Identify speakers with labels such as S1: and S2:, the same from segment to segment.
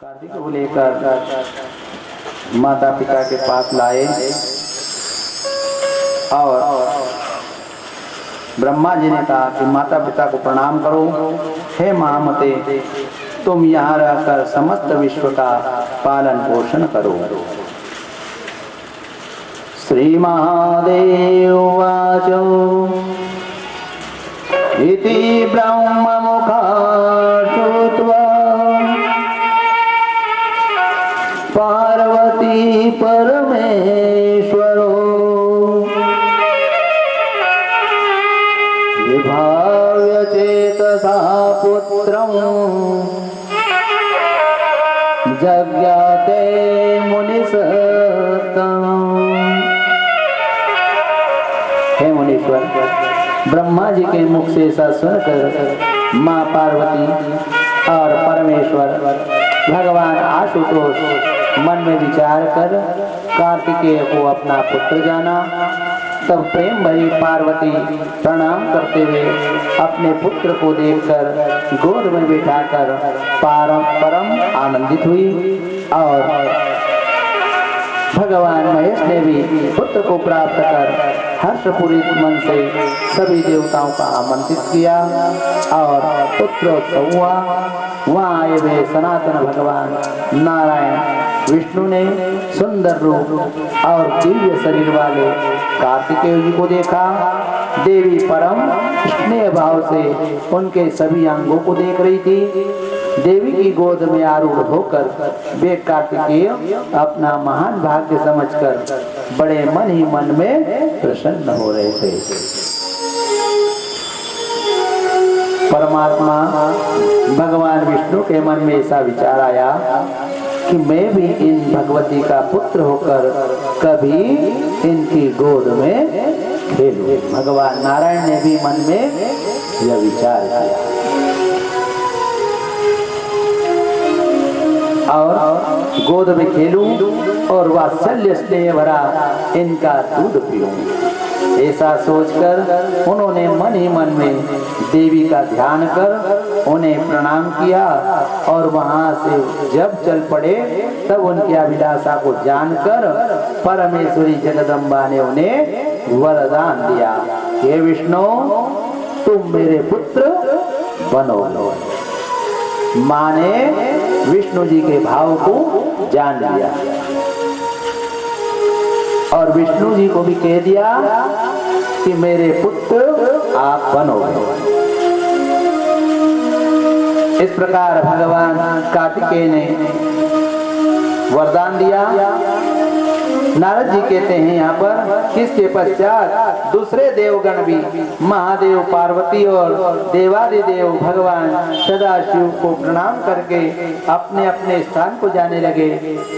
S1: कार्तिक को लेकर माता पिता के पास लाए और ब्रह्मा जी ने कहा कि माता पिता को प्रणाम करो। हे महामते, तुम यहाँ रहकर समस्त विश्व का पालन पोषण करो। श्री महादेव वाचो इति ब्रह्म मुखात् श्रुत्वा पार्वती परमेश्वरो विभाव्य चेतसा पुत्रं जज्ञाते मुनिसत्तमम्। हे मुनीश्वर, ब्रह्मा जी के मुख से ऐसा सुनकर माँ पार्वती और परमेश्वर भगवान आशुतोष मन में विचार कर कार्तिकेय को अपना पुत्र जाना। तब प्रेम भरी पार्वती प्रणाम करते हुए अपने पुत्र को देखकर गोद में बिठाकर परम आनंदित हुई और भगवान महेश ने भी पुत्र को प्राप्त कर हर्षपूरित मन से सभी देवताओं का आमंत्रित किया और पुत्रोत्सव हुआ। वहाँ आए हुए सनातन भगवान नारायण विष्णु ने सुंदर रूप और दिव्य शरीर वाले कार्तिकेय जी को देखा। देवी परम स्नेह भाव से उनके सभी अंगों को देख रही थी। देवी की गोद में आरूढ़ होकर वे कार्तिकेय अपना महान भाग्य समझकर बड़े मन ही मन में प्रसन्न हो रहे थे। परमात्मा भगवान विष्णु के मन में ऐसा विचार आया कि मैं भी इन भगवती का पुत्र होकर कभी इनकी गोद में खेलूं। भगवान नारायण ने भी मन में यह विचार किया और गोद में खेलूं और वात्सल्य स्नेह भरा इनका दूध पीऊं। ऐसा सोचकर उन्होंने मन ही मन में देवी का ध्यान कर उन्हें प्रणाम किया और वहां से जब चल पड़े तब उनकी अभिलाषा को जानकर परमेश्वरी जगदम्बा ने उन्हें वरदान दिया। हे विष्णु, तुम मेरे पुत्र बनो। माँ ने विष्णु जी के भाव को जान लिया और विष्णु जी को भी कह दिया कि मेरे पुत्र आप बनोगे। इस प्रकार भगवान कार्तिकेय ने वरदान दिया। नारद जी कहते हैं यहाँ पर किसके पश्चात दूसरे देवगण भी महादेव, पार्वती और देवादिदेव भगवान सदाशिव को प्रणाम करके अपने अपने स्थान को जाने लगे।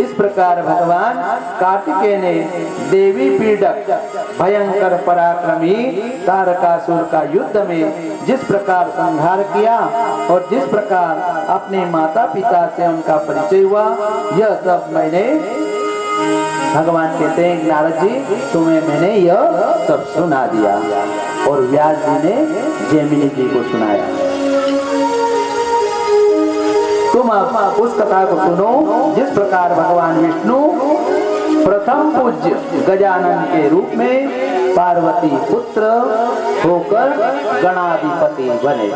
S1: इस प्रकार भगवान कार्तिकेय ने देवी पीड़क भयंकर पराक्रमी तारकासुर का युद्ध में जिस प्रकार संहार किया और जिस प्रकार अपने माता पिता से उनका परिचय हुआ, यह सब मैंने भगवान कहते हैं नारद जी, तुम्हें मैंने यह सब सुना दिया। और व्यास जी ने जैमिनी जी को सुनाया। तुम अब उस कथा को सुनो जिस प्रकार भगवान विष्णु प्रथम पूज्य गजानन के रूप में पार्वती पुत्र होकर गणाधिपति बने।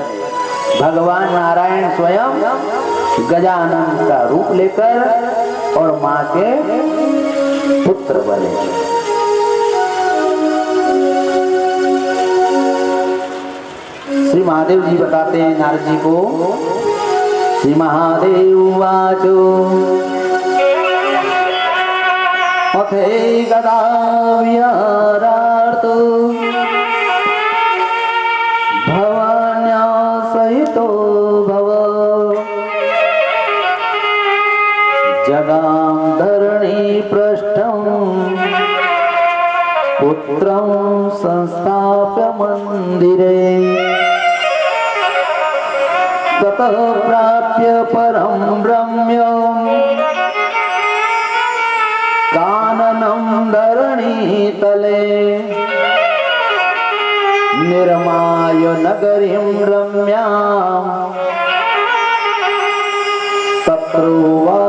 S1: भगवान नारायण स्वयं गजानन का रूप लेकर और माँ के पुत्र बने। श्री महादेव जी बताते हैं नारद जी को, श्री महादेव वाचो अथे गदा विहारार्तो भवान्या सहितो भव जगाम धरणी पृष्ठं पुत्रं संस्थाप्य मंदिरे ततः प्राप्य परं ब्रह्म्यं काननं धरणी तले निर्माय नगरीं रम्यां तत्रोवा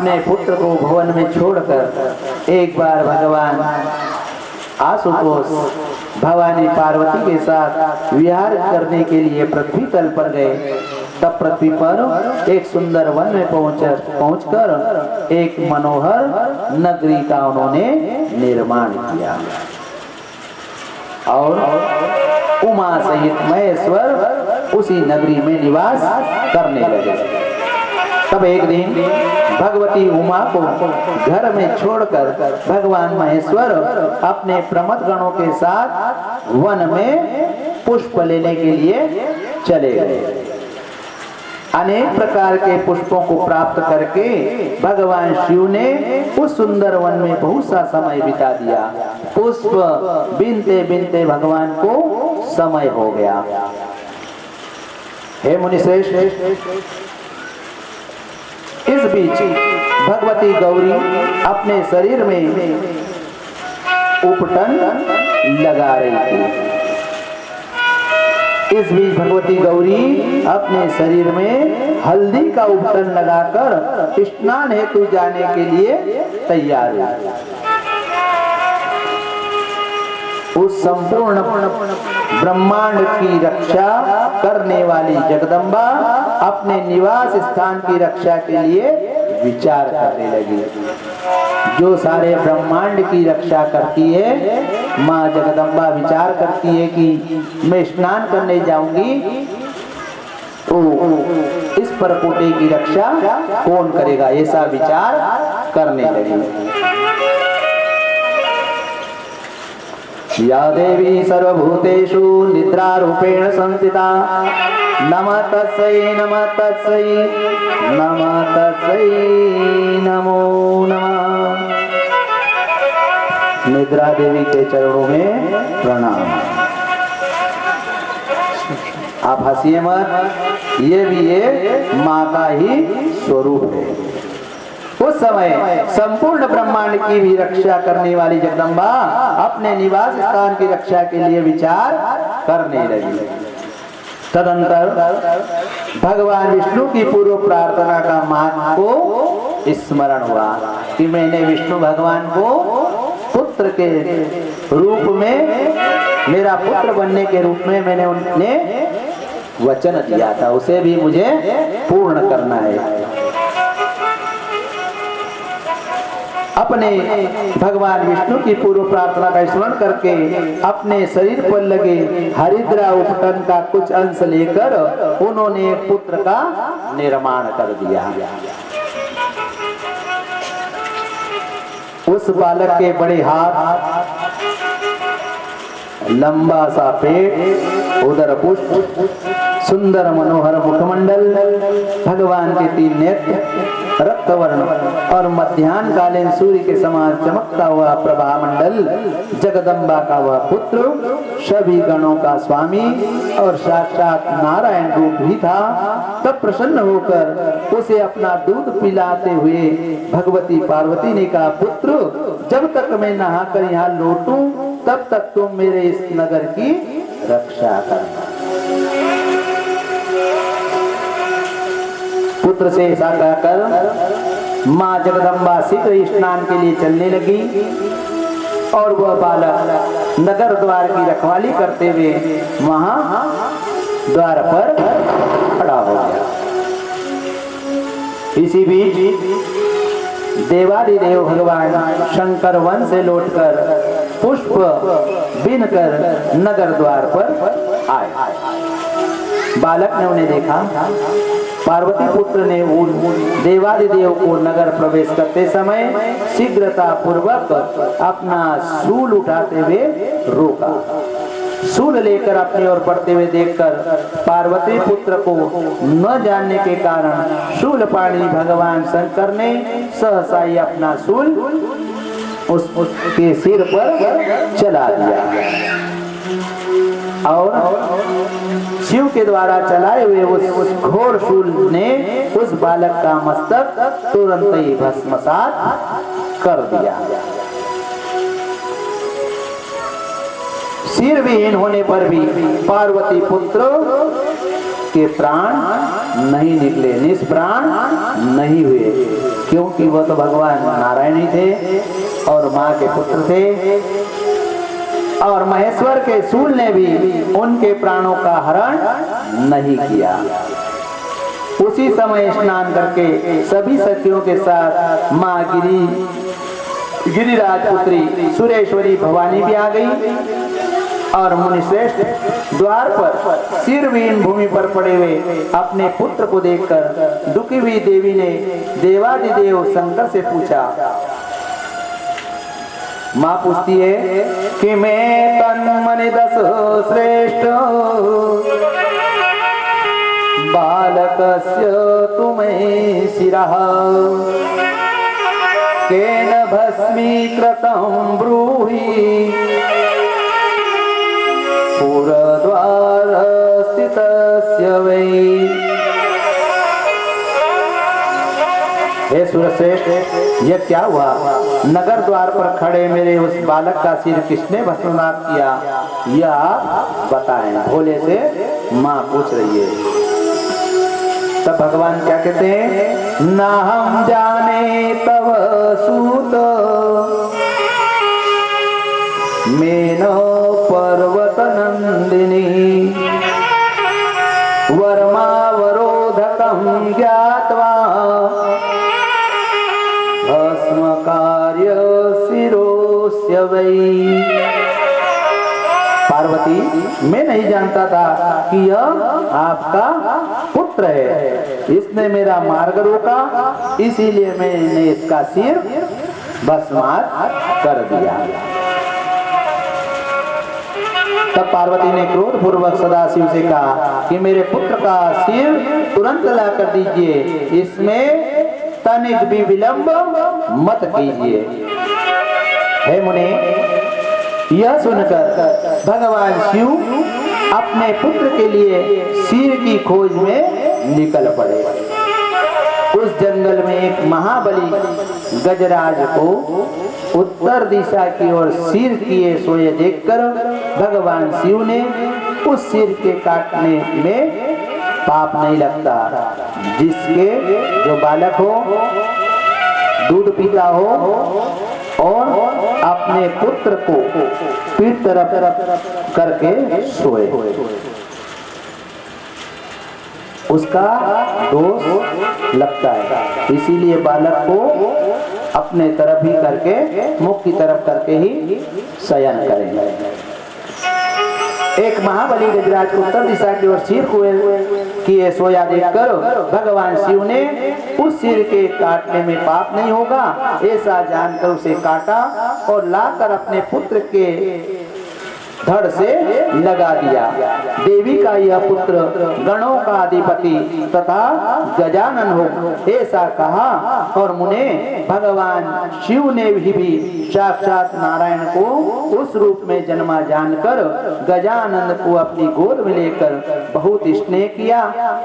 S1: अपने पुत्र को भवन में छोड़कर एक बार भगवान आशुतोष भवानी पार्वती के साथ विहार करने के लिए पृथ्वी तल पर गए। तब पृथ्वी पर एक सुंदर वन में पहुंचकर एक मनोहर नगरी का उन्होंने निर्माण किया और उमा सहित महेश्वर उसी नगरी में निवास करने लगे। तब एक दिन भगवती उमा को घर में छोड़कर भगवान महेश्वर अपने प्रमथ गणों के साथ वन में पुष्प लेने के लिए चले गए। अनेक प्रकार के पुष्पों को प्राप्त करके भगवान शिव ने उस सुंदर वन में बहुत सा समय बिता दिया। पुष्प बीनते बीनते भगवान को समय हो गया। हे मुनिश्रेष्ठ, इस बीच भगवती गौरी अपने शरीर में उपटन लगा रही थी। इस बीच भगवती गौरी अपने शरीर में हल्दी का उपटन लगाकर स्नान हेतु जाने के लिए तैयार है। उस संपूर्ण ब्रह्मांड की रक्षा करने वाली जगदम्बा अपने निवास स्थान की रक्षा के लिए विचार करने लगी। जो सारे ब्रह्मांड की रक्षा करती है, माँ जगदम्बा विचार करती है कि मैं स्नान करने जाऊंगी तो इस परपोटे की रक्षा कौन करेगा, ऐसा विचार करने लगी। या देवी सर्वभूतेषु निद्रारूपेण संस्थिता नमः तस्यै नमः तस्यै नमः तस्यै नमो नमः। निद्रा देवी के चरणों में प्रणाम। आप हंसिए मत, ये भी ये माँ का ही स्वरूप है। उस समय संपूर्ण ब्रह्मांड की भी रक्षा करने वाली जगदम्बा अपने निवास स्थान की रक्षा के लिए विचार करने लगी। तदंतर भगवान विष्णु की पूर्व प्रार्थना का महात्म को स्मरण हुआ कि मैंने विष्णु भगवान को पुत्र के रूप में, मेरा पुत्र बनने के रूप में मैंने उन्हें वचन दिया था, उसे भी मुझे पूर्ण करना है। अपने भगवान विष्णु की पूर्व प्रार्थना का स्मरण करके अपने शरीर पर लगे हरिद्रा उपटन का कुछ अंश लेकर उन्होंने एक पुत्र का निर्माण कर दिया। उस बालक के बड़े हाथ, लंबा सा पेट, उदर पुष्प, सुंदर मनोहर मुखमंडल, भगवान के 3 नेत्र, रक्तवर्ण और मध्याह्न कालीन सूर्य के समान चमकता हुआ प्रभा मंडल, जगदम्बा का वह पुत्र, सभी गणों का स्वामी और साक्षात नारायण रूप ही था। तब प्रसन्न होकर उसे अपना दूध पिलाते हुए भगवती पार्वती ने कहा, पुत्र, जब तक मैं नहाकर यहाँ लौटूं तब तक तुम मेरे इस नगर की रक्षा करना। पुत्र से ऐसा कहकर माँ जगदम्बा शीघ्र स्नान के लिए चलने लगी और वह बालक नगर द्वार की रखवाली करते हुए वहां द्वार पर खड़ा हो गया। इसी बीच देवादिदेव भगवान शंकर वन से लौटकर पुष्प बीनकर नगर द्वार पर आए। बालक ने उन्हें देखा। पार्वती पुत्र ने उन देवादिदेव को नगर प्रवेश करते समय शीघ्रता पूर्वक अपना शूल उठाते हुए रोका। शूल लेकर अपनी ओर पड़ते हुए देखकर पार्वती पुत्र को न जानने के कारण शूलपाणी भगवान शंकर ने सहसा ही अपना शूल उसके सिर पर चला दिया और शिव के द्वारा चलाए हुए उस घोर शूल ने उस बालक का मस्तक तुरंत ही भस्मसात कर दिया। सिर विहीन होने पर भी पार्वती पुत्र के प्राण नहीं निकले, निष्प्राण नहीं हुए, क्योंकि वह तो भगवान नारायण ही थे और माँ के पुत्र थे। और महेश्वर के शूल ने भी उनके प्राणों का हरण नहीं किया। उसी समय स्नान करके सभी सखियों के साथ माँ गिरिराज पुत्री सुरेश्वरी भवानी भी आ गई और मुनिश्रेष्ठ द्वार पर सिरविहीन भूमि पर पड़े हुए अपने पुत्र को देखकर दुखी हुई देवी ने देवादिदेव शंकर से पूछा। माँ पूछती है कि मैं तन मन दस श्रेष्ठ बालकस्य तुम्हें शिरः केन भस्मीकृतं ब्रूहि पुरद्वार स्थितस्य वै। हे सुरश्रेष्ठ, यह क्या हुआ? नगर द्वार पर खड़े मेरे उस बालक का सिर किसने भस्मनाथ किया, यह आप बताएं। भोले से माँ पूछ रही है। तब भगवान क्या कहते हैं? ना हम जाने तव सूत मेनो पर्वत नंदिनी वर्मावरोधकं ज्ञात्वा भस्म कार्य शिरोस्य वै। पार्वती, मैं नहीं जानता था कि यह आपका पुत्र है, इसने मेरा मार्ग रोका, इसीलिए मैंने इसका सिर भस्मात कर दिया। तब पार्वती ने क्रोध पूर्वक सदाशिव से कहा कि मेरे पुत्र का सिर तुरंत ला कर दीजिए, इसमें तनिक भी विलंब मत कीजिए। हे मुने, यह सुनकर भगवान शिव अपने पुत्र के लिए सिर की खोज में निकल पड़े। उस जंगल में एक महाबली गजराज को उत्तर दिशा की ओर सिर किए सोए देखकर भगवान शिव ने उस सिर के काटने में पाप नहीं लगता। जिसके जो बालक हो, दूध पीता हो और अपने पुत्र को पीठ तरफ करके सोए, उसका दोष लगता है। इसीलिए बालक को अपने तरफ ही करके, मुख की तरफ करके ही शयन करेंगे। एक महाबली गजराज को उत्तर दिशा की ओर सिर किए सोया देखकर भगवान शिव ने उस सिर के काटने में पाप नहीं होगा ऐसा जानकर उसे काटा और लाकर अपने पुत्र के धड़ से लगा दिया। देवी का यह पुत्र गणों का अधिपति तथा गजानन हो, ऐसा कहा। और मुने, भगवान शिव ने भी साक्षात नारायण को उस रूप में जन्मा जानकर गजानन को अपनी गोद में लेकर बहुत स्नेह किया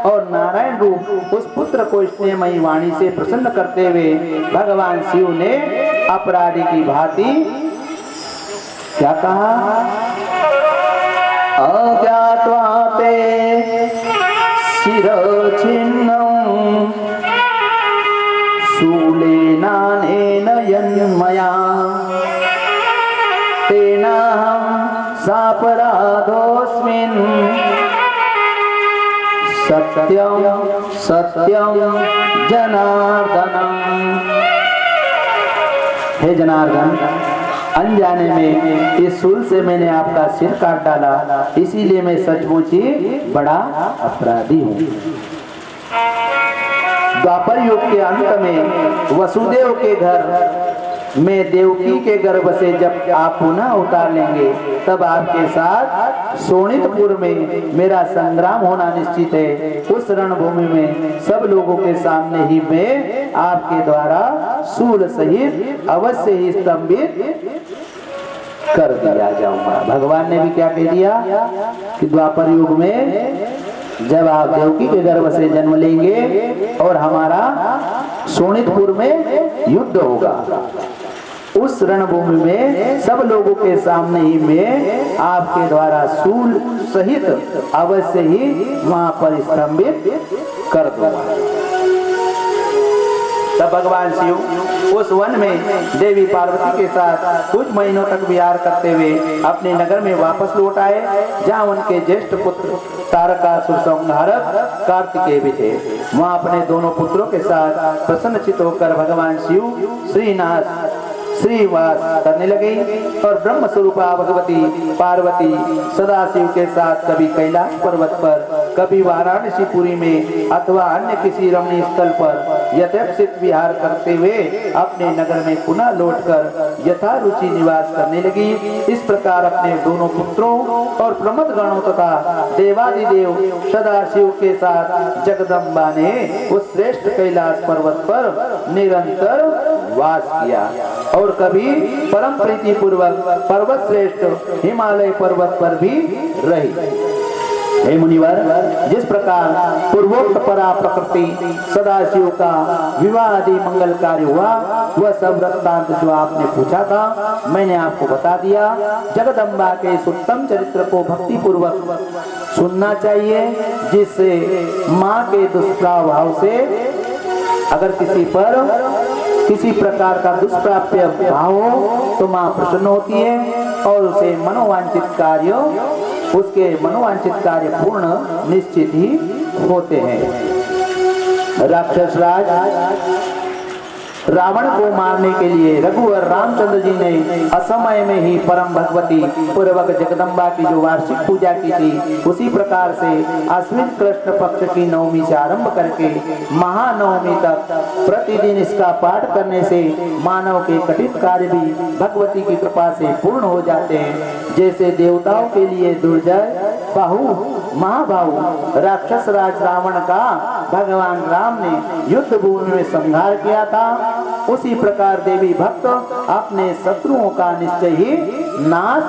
S1: और नारायण रूप उस पुत्र को स्नेहमयी वाणी से प्रसन्न करते हुए भगवान शिव ने अपराधी की भांति क्या कहा? अज्ञात्वा ते शिरछिन्नं शूलेनानेन यन्मया तेनाहं सापराधोऽस्मिन् सत्यं सत्यं जनार्दनम्। हे जनार्दन, अनजाने में इस शूल से मैंने आपका सिर काट डाला, इसीलिए मैं सचमुच ही बड़ा अपराधी हूँ। द्वापर युग के अंत में वसुदेव के घर में देवकी के गर्भ से जब आप पुनः उतार लेंगे, तब आपके साथ शोणितपुर में मेरा संग्राम होना निश्चित है। उस रणभूमि में सब लोगों के सामने ही मैं आपके द्वारा शूल सहित अवश्य ही स्तंभित कर दिया जाऊंगा। भगवान ने भी क्या कह दिया कि द्वापर युग में जब आप देवकी के गर्भ से जन्म लेंगे और हमारा शोणितपुर में युद्ध होगा, उस रणभूमि में सब लोगों के सामने ही मैं आपके द्वारा सूल सहित अवश्य ही वहां पर स्तंभित कर दूंगा। तब भगवान शिव उस वन में देवी पार्वती के साथ कुछ महीनों तक विहार करते हुए अपने नगर में वापस लौट आए, जहाँ उनके ज्येष्ठ पुत्र तारकासुर संहारक कार्तिकेय भी थे। वहाँ अपने दोनों पुत्रों के साथ प्रसन्नचित्त होकर भगवान शिव श्रीवास करने लगे और ब्रह्म स्वरूपा भगवती पार्वती सदाशिव के साथ कभी कैलाश पर्वत पर, कभी वाराणसीपुरी में अथवा अन्य किसी रमणीय स्थल पर यथेक्षित विहार करते हुए अपने नगर में पुनः लौटकर यथारुचि निवास करने लगी। इस प्रकार अपने दोनों पुत्रों और प्रमथ गणों तथा देवादिदेव सदाशिव के साथ जगदम्बा ने उस श्रेष्ठ कैलाश पर्वत पर निरंतर वास किया और कभी परम प्रीति पूर्वक पर्वत श्रेष्ठ हिमालय पर्वत पर भी रही। हे मुनिवर, जिस प्रकार पूर्वोक्त परा प्रकृति सदाशिव का विवाह आदि मंगल कार्य हुआ, वह सब वृत्तांत जो आपने पूछा था मैंने आपको बता दिया। जगदम्बा के इस उत्तम चरित्र को भक्ति पूर्वक सुनना चाहिए, जिससे माँ के दुष्प्रभाव से अगर किसी पर किसी प्रकार का दुष्प्राप्य भाव हो तो माँ प्रसन्न होती है और उसे उसके मनोवांछित कार्य पूर्ण निश्चित ही होते हैं। राक्षस राज रावण को मारने के लिए रघुवर रामचंद्र जी ने असमय में ही परम भगवती पूर्वक जगदम्बा की जो वार्षिक पूजा की थी, उसी प्रकार से अश्विन कृष्ण पक्ष की नवमी से आरंभ करके महानवमी तक प्रतिदिन इसका पाठ करने से मानव के कठिन कार्य भी भगवती की कृपा से पूर्ण हो जाते हैं। जैसे देवताओं के लिए दुर्जय महाबाहु राक्षस राज रावण का भगवान राम ने युद्ध भूमि में संहार किया था, उसी प्रकार देवी भक्त अपने शत्रुओं का निश्चय ही नाश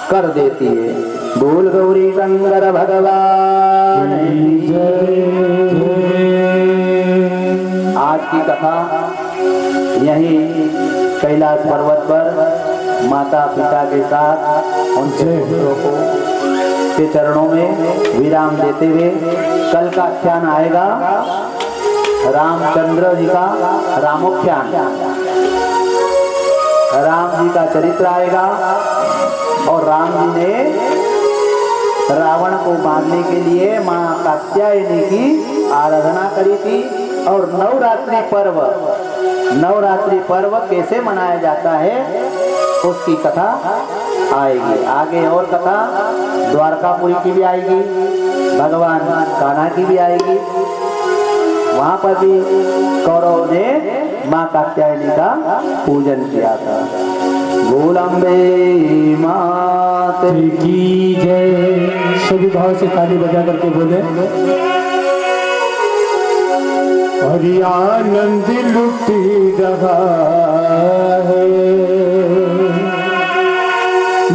S1: कर देती है। बोल गौरी शंकर भगवान की जय। आज की कथा यही कैलाश पर्वत पर माता पिता के साथ उनके पुत्रों को के चरणों में विराम देते हुए कल का आख्यान आएगा रामचंद्र जी का रामोख्यान। राम जी का चरित्र आएगा और राम जी ने रावण को मारने के लिए मां कात्यायनी की आराधना करी थी और नवरात्रि पर्व कैसे मनाया जाता है उसकी कथा आएगी। आगे और कथा द्वारकापुरी की भी आएगी, भगवान कान्हा की भी आएगी। वहां पर भी कौरव ने मां कात्यायनी का पूजन किया था। बोल अम्बे मात की जय। सभी भाव से ताली बजा करके बोले हरि आनंद लुटी रहा है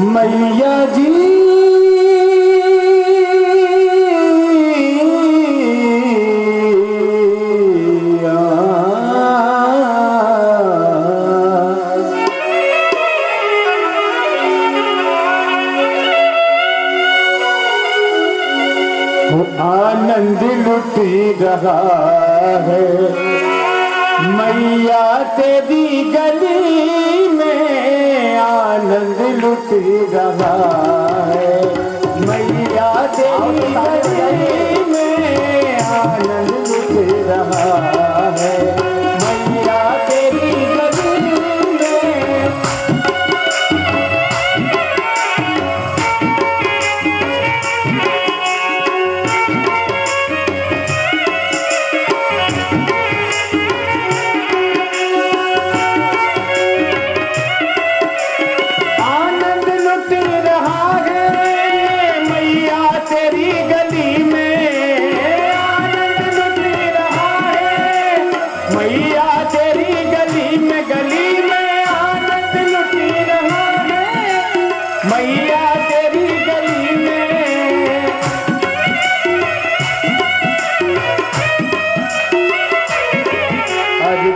S1: मैया जी आनंद लुटी रहा है मैया तेरी गली में आनंद लुट रहा है मैया तेरी गली में आनंद लुट रहा है मैया तेरी गली में।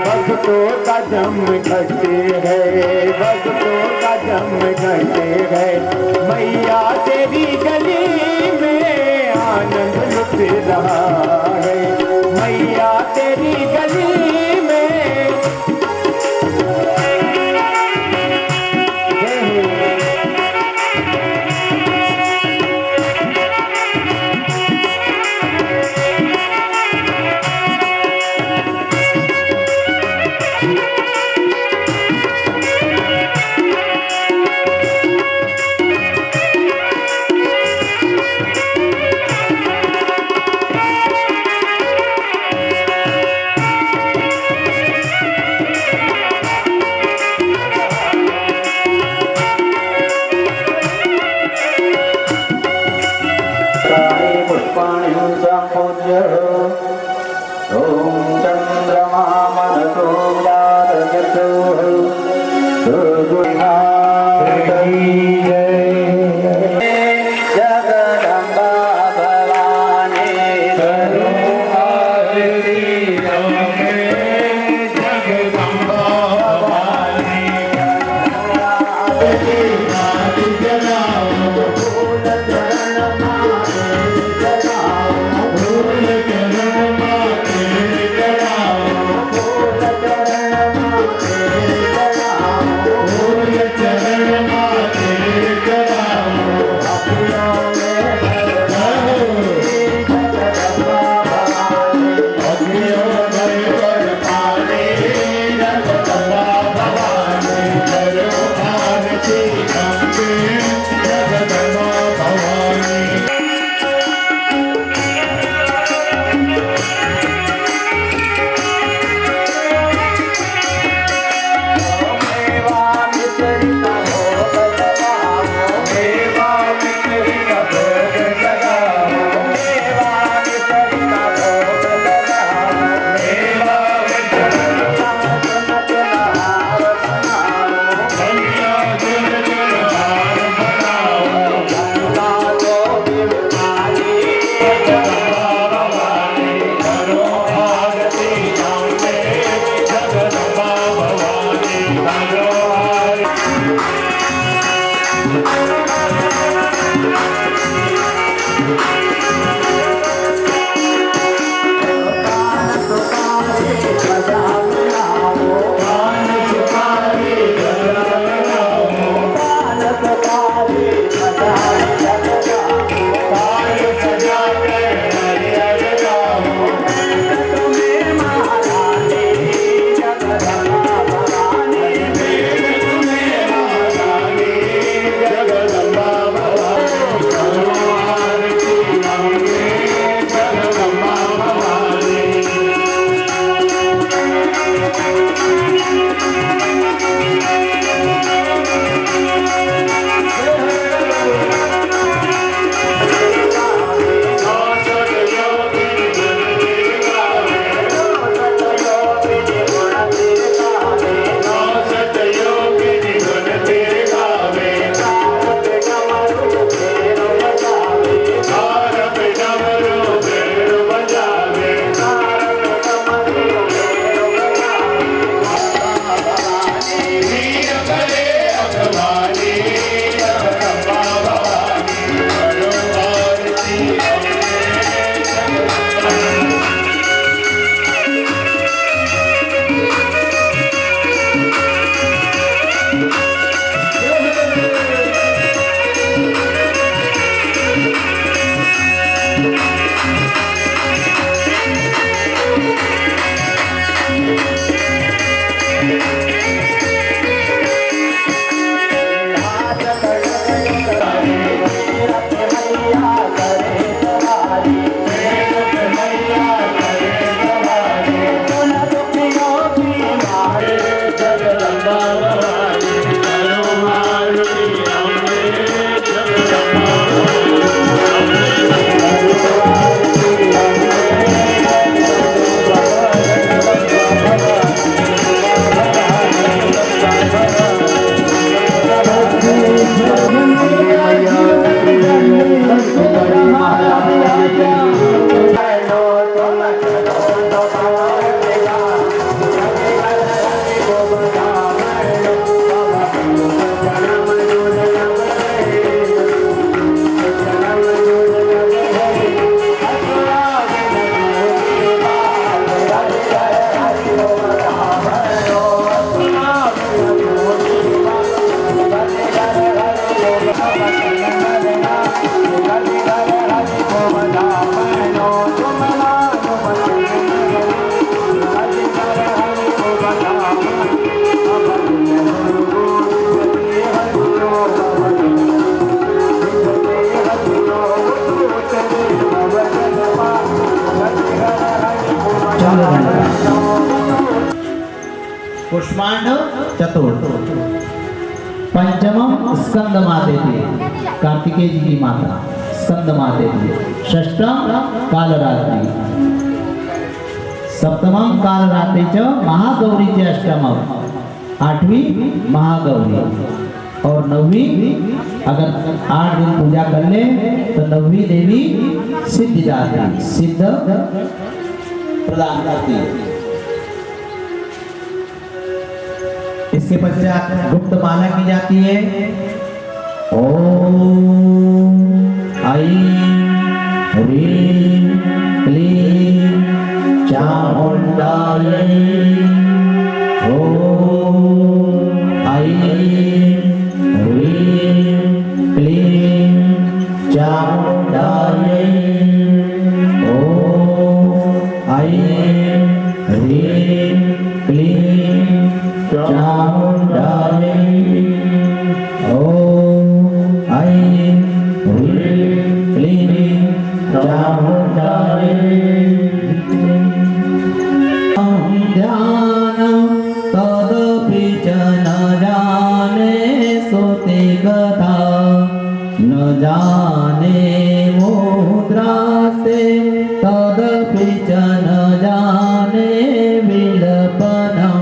S1: भक्तों का जम घटे है
S2: रहा है मैया तेरी गली में।
S1: कुष्मांड चतुर्थ पंचमम स्कंद माते थी, कार्तिकेय जी की माता स्कंद माते थी। षष्ठम कालरात्रि, सप्तमम कालरात्रि च महागौरी च अष्टमम, आठवीं महागौरी और नौवीं, अगर 8 दिन पूजा कर ले तो नौवीं देवी सिद्ध जाती, सिद्ध प्रदान करती है। इसके पश्चात गुप्त माला की जाती है। ओम ऐं ह्रीं क्लीं चामुंडायै, ओम ऐं ह्रीं क्लीं चामुंडायै, ओम ऐं ह्रीं क्लीं चामुंडायै, ओम ऐं ह्रीं क्लीं चामुंडायै। ध्यानं तदपि च न जाने सोते कथा, न जाने मुद्रा से तदपि च न जाने विलपनं,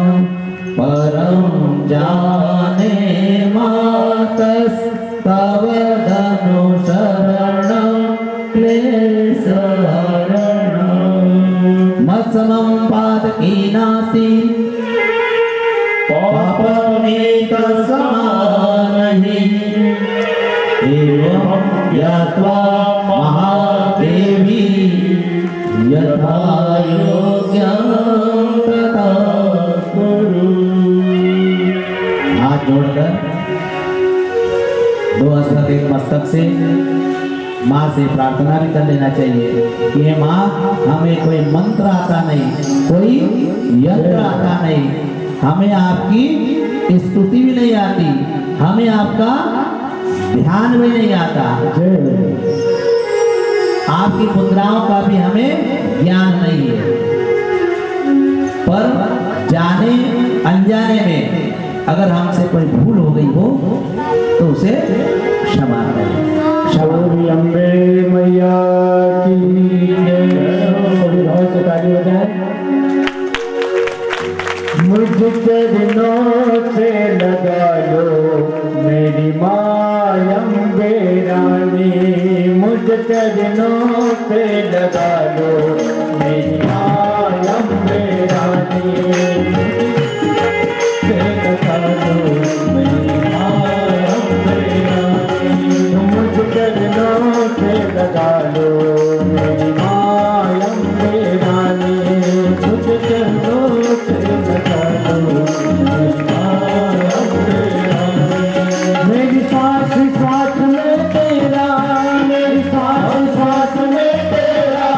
S1: परं जाने मातस्तव धनुशरणं क्लेशहरणं। मत्समं पातकीनासि पापमेतत्समानहि, एवं ज्ञात्वा महादेवी यथा योग्यं तथा कुरु। हाथ जोड़कर दो हस्त एक मस्तक से माँ से प्रार्थना भी कर लेना चाहिए कि हे माँ, हमें कोई मंत्र आता नहीं, कोई यंत्र आता नहीं, हमें आपकी स्तुति भी नहीं आती, हमें आपका ध्यान भी नहीं आता, आपकी मुद्राओं का भी हमें ज्ञान नहीं है। पर जाने अनजाने में अगर हमसे कोई भूल हो गई हो तो उसे क्षमा करें।
S2: शबरी अम्बे मैया की जय। सभी भाव से ताली बजाएं। मुझ चरणों से लगा लो मेरी माँ अम्बे रानी, मुझ चरणों से लगा लो मेरी माँ अम्बे रानी, लगा लो मेरी माँ अम्बे रानी, मुझ चरणों से लगा लो मेरी माँ अम्बे रानी, मुझ चरणों से लगा लो मेरी माँ अम्बे रानी। मेरी सांस सांस में तेरा, मेरी सांस सांस में तेरा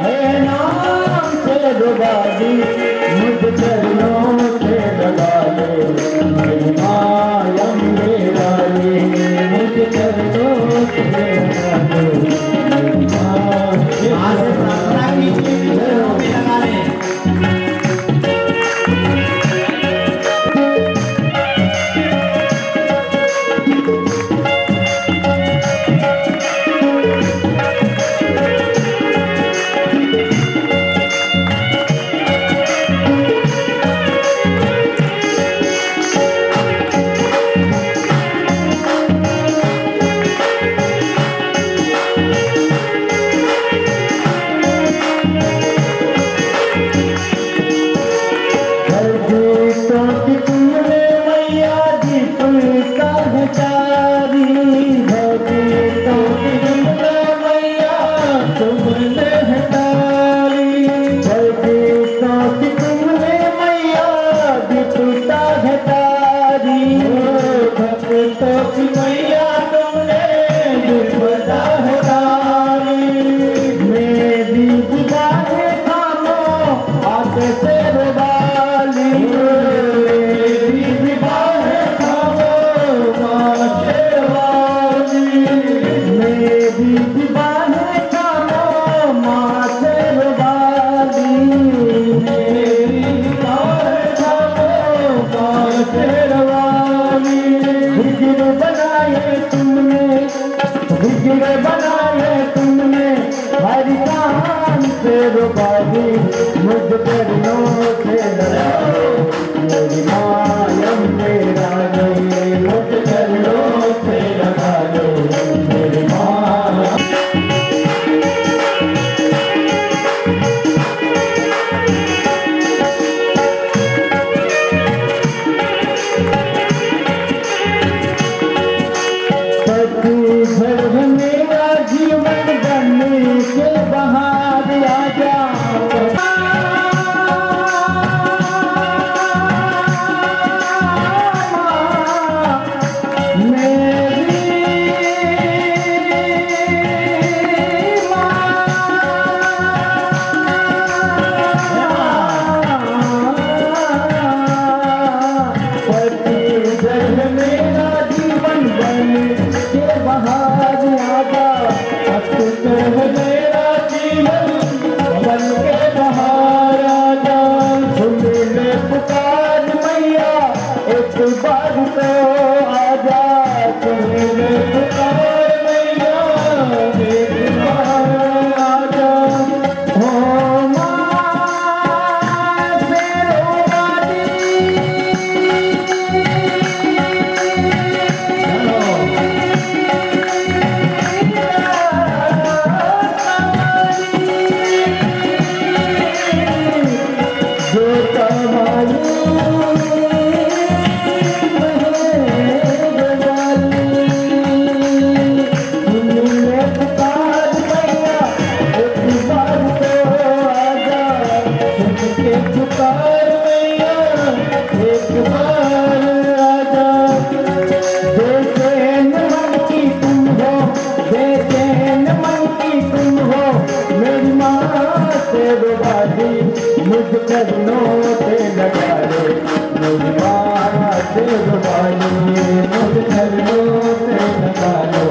S2: है नाम से डुबा दी, मुझ चरणों से लगा लो मेरी माँ अम्बे रानी, मुझ चरणों से लगा लो मेरी माँ।
S1: माँ से प्रार्थना कीजिए, चरणों में लगा लें।
S2: बिगड़े बनाए तुमने हर काम से रुबादी मुझ पर नो से लगा दो मेरी मायम मेरा नहीं मुझ पर नो से लगा दो मेरी माँ मेरा जीवन बनने के बहार आजा मेरा जीवन बनने के बहार आजा मेरा जीवन बन के बहार आजा सुन ले पुकार मैया एक बार तो आजा सुन ले पुकार मैया एक बार आजा हो माँ तेरो वाली पुकार मैया एक बार आजा बेचैन मन की तुम हो बेचैन मन की तुम हो मेरी माँ से रुबादी मुझ करनों से लगा दे मेरी माँ से रुबादी मुझ करनों से लगा दो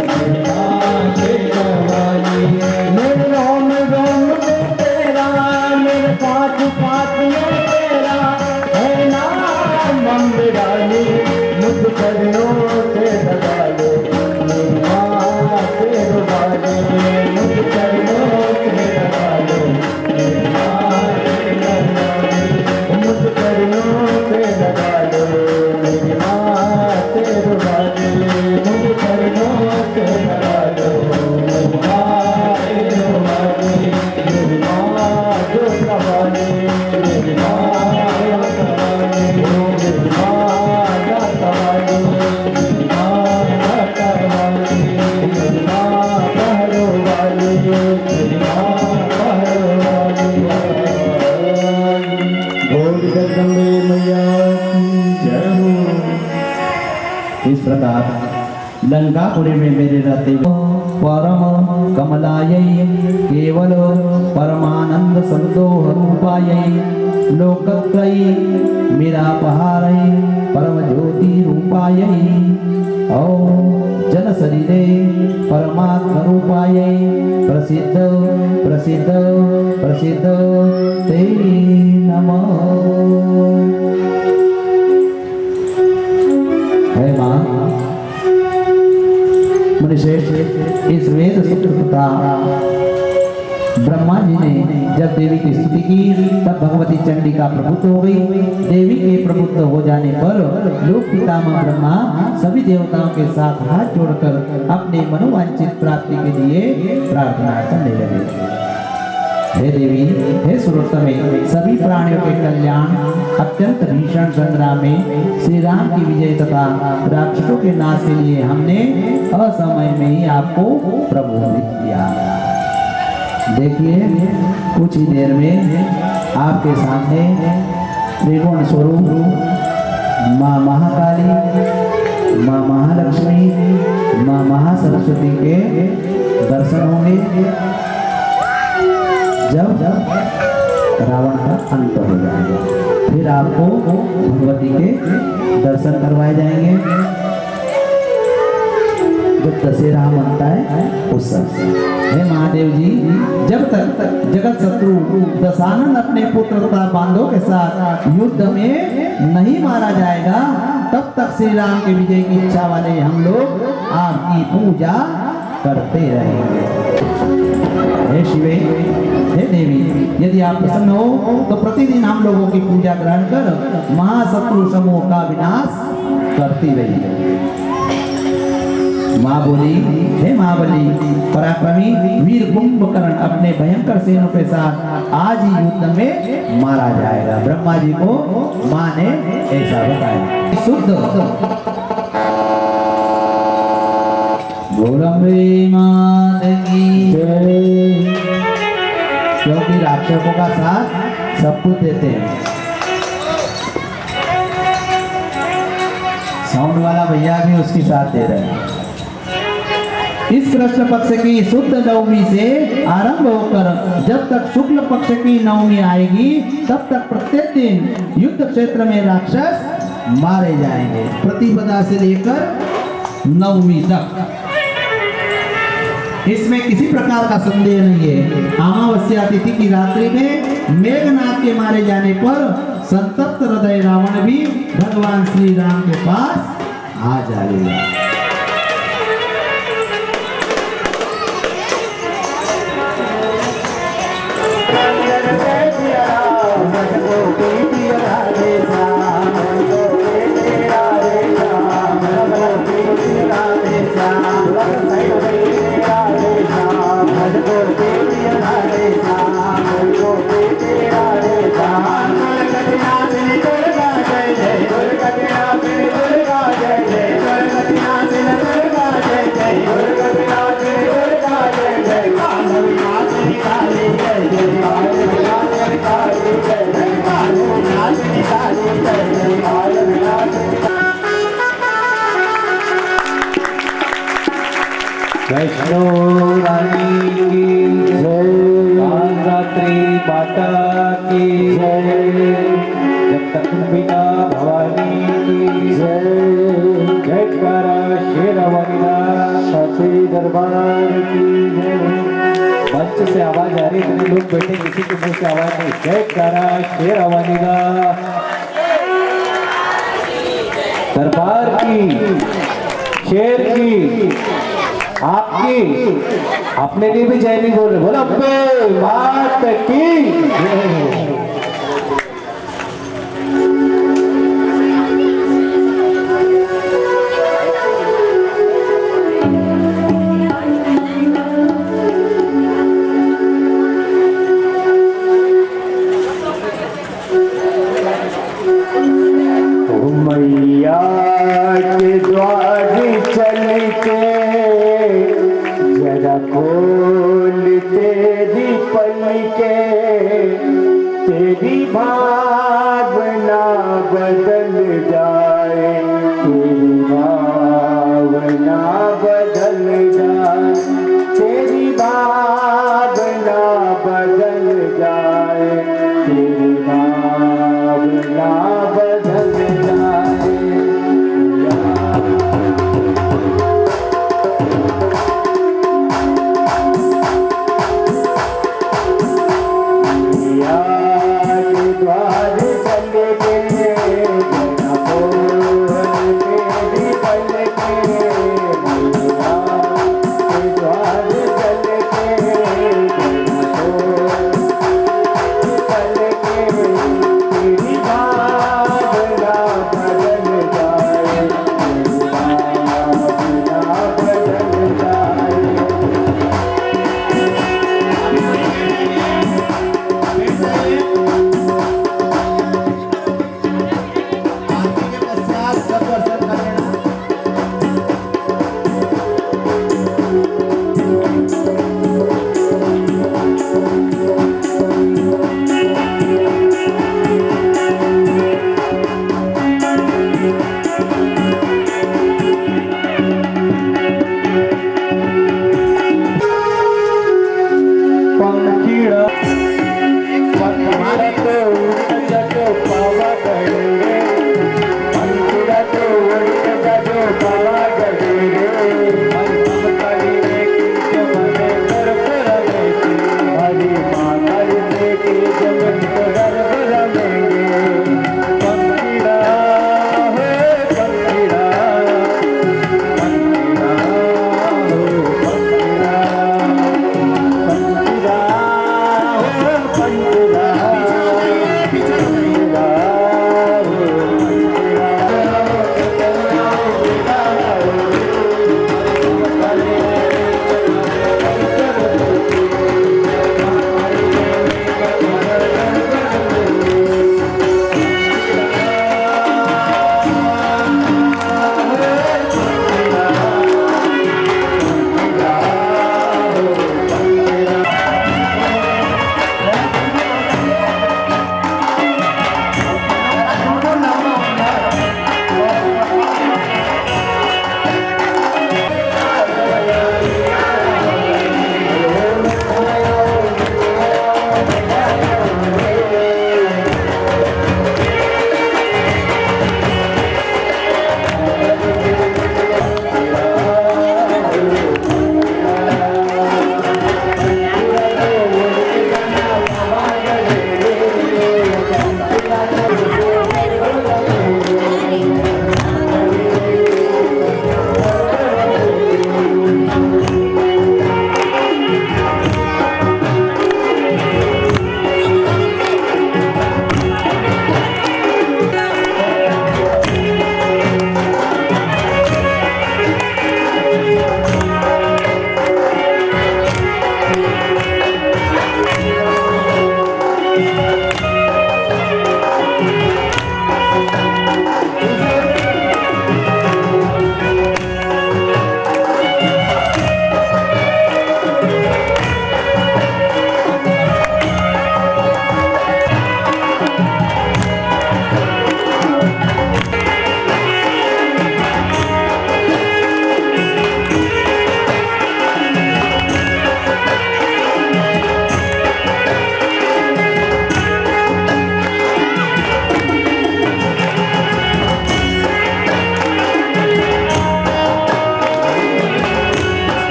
S2: मेरी माँ से रुबादी मेरे रोम रोम में तेरा मेरे पाँच पाँच में तेरा है नाम बम्बरानी मुझ करनों से लगा दो मेरी माँ से रुबा दे मुझ करनों से लगा दो मेरी माँ से लगा दे मुझ करनों से लगा दो मेरी माँ से रुबा दे मुझ करनों से लगा दो मेरी माँ से रुबा दे मेरी माँ जो कबाले मेरी माँ जो कबाले मेरी माँ जा कबाले मेरी माँ जा कबाले मेरी माँ पहरो वाली मेरी माँ पहरो वाली बोल जगदम्बे मैया की जय हो।
S1: इस प्रकार लंकापुरी में मेरे रहते परम कमलायै केवल परमानंद संतोष रूपायै लोकत्रयी मीरापहारै परम ज्योति रूपायै और जन शरीरे परमात्मा रूपायै प्रसिद्ध प्रसिद्ध प्रसिद्ध ते नमः। है माँ मुनिश्रेष्ठ इस वेद सूत्र का ब्रह्मा जी ने जब देवी की स्तुति की तब भगवती चंडिका प्रभुत्व हो गई। देवी के प्रभुत्व हो जाने पर लोक पितामह ब्रह्मा सभी देवताओं के साथ हाथ जोड़कर अपने मनोवांछित प्राप्ति के लिए प्रार्थना करने लगे। हे देवी हे सुरोत्तमे सभी प्राणियों के कल्याण अत्यंत भीषण संग्राम में श्री राम की विजय तथा राक्षसों के नाश के लिए हमने असमय में ही आपको प्रबोधित किया। देखिए कुछ ही देर में आपके सामने त्रिगुण स्वरूप माँ महाकाली, माँ महालक्ष्मी, माँ महासरस्वती के दर्शन होंगे जब रावण का अंत हो जाएगा। फिर आपको भगवती के दर्शन करवाए जाएंगे जब दशहरा मनता है उस समय। हे महादेव जी, जब तक जगत शत्रु दशानन अपने पुत्र तथा बांधवों के साथ युद्ध में नहीं मारा जाएगा तब तक श्री राम के विजय की इच्छा वाले हम लोग आपकी पूजा करते रहेंगे। हे शिवे, हे देवी, यदि आप प्रसन्न हो तो प्रतिदिन हम लोगों की पूजा ग्रहण कर महाशत्रु समूह का विनाश करती रहिए। माँ बोली, हे महाबली, पराक्रमी वीर कुंभकर्ण अपने भयंकर सेनों के साथ आज ही युद्ध में मारा जाएगा। ब्रह्मा जी को माँ ने ऐसा बताया। शुद्ध बोलंबे मात की जय। क्योंकि राक्षसों का साथ सब कुछ देते हैं। साउंड वाला भैया भी उसकी साथ दे रहे हैं। इस कृष्ण पक्ष की शुद्ध नवमी से आरंभ होकर जब तक शुक्ल पक्ष की नवमी आएगी तब तक प्रत्येक दिन युद्ध क्षेत्र में राक्षस मारे जाएंगे, प्रतिपदा से लेकर नवमी तक। इसमें किसी प्रकार का संदेह नहीं है। अमावस्या तिथि की रात्रि में मेघनाथ के मारे जाने पर संतप्त हृदय रावण भी भगवान श्री राम के पास आ जाएगा। वैष्णो रानी की जय, कालरात्रि माता की जय, जगदम्बिका भवानी की जय, जयकारा शेरवालीला सती दरबार की जय। मंच से आवाज आ रही है, लोग बैठे, किसी के मुंह से आवाज नहीं। जयकारा शेरवालीला दरबार की, शेर की, आपकी, अपने लिए भी जय नहीं बोल रहे। बोलो अब्बे मात की। मैया के द्वार चल के जरा खोल तेरी पलके, तेरी भावना बदल जाए, तेरी भावना बदल जाए, तेरी भावना बदल जाए, तेरी भावना बदल जाए।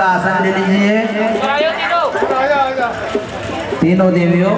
S1: का आसन ले लीजिए। तीनों देवियों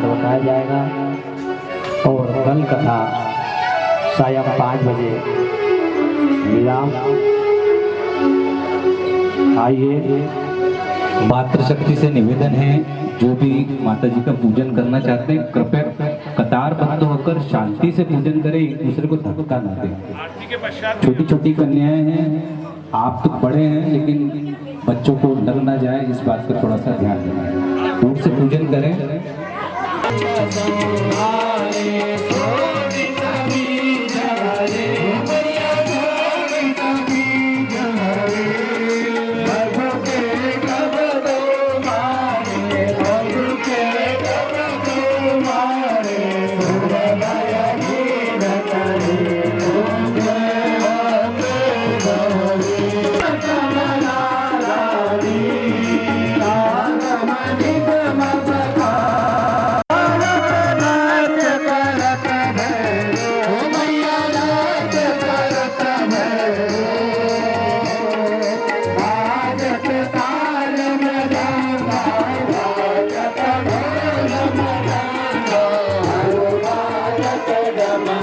S2: बताया जाएगा और कल कथा सायं 5 बजे विराम। आइए
S3: मातृशक्ति से निवेदन है, जो भी माता जी का पूजन करना चाहते हैं कृपया कतारबद्ध होकर शांति से पूजन करें, एक दूसरे को धक्का ना दें। छोटी छोटी कन्याएं हैं, आप तो बड़े हैं लेकिन बच्चों को लग ना जाए, इस बात का थोड़ा सा ध्यान देना है। दूर से पूजन करें।
S2: Rama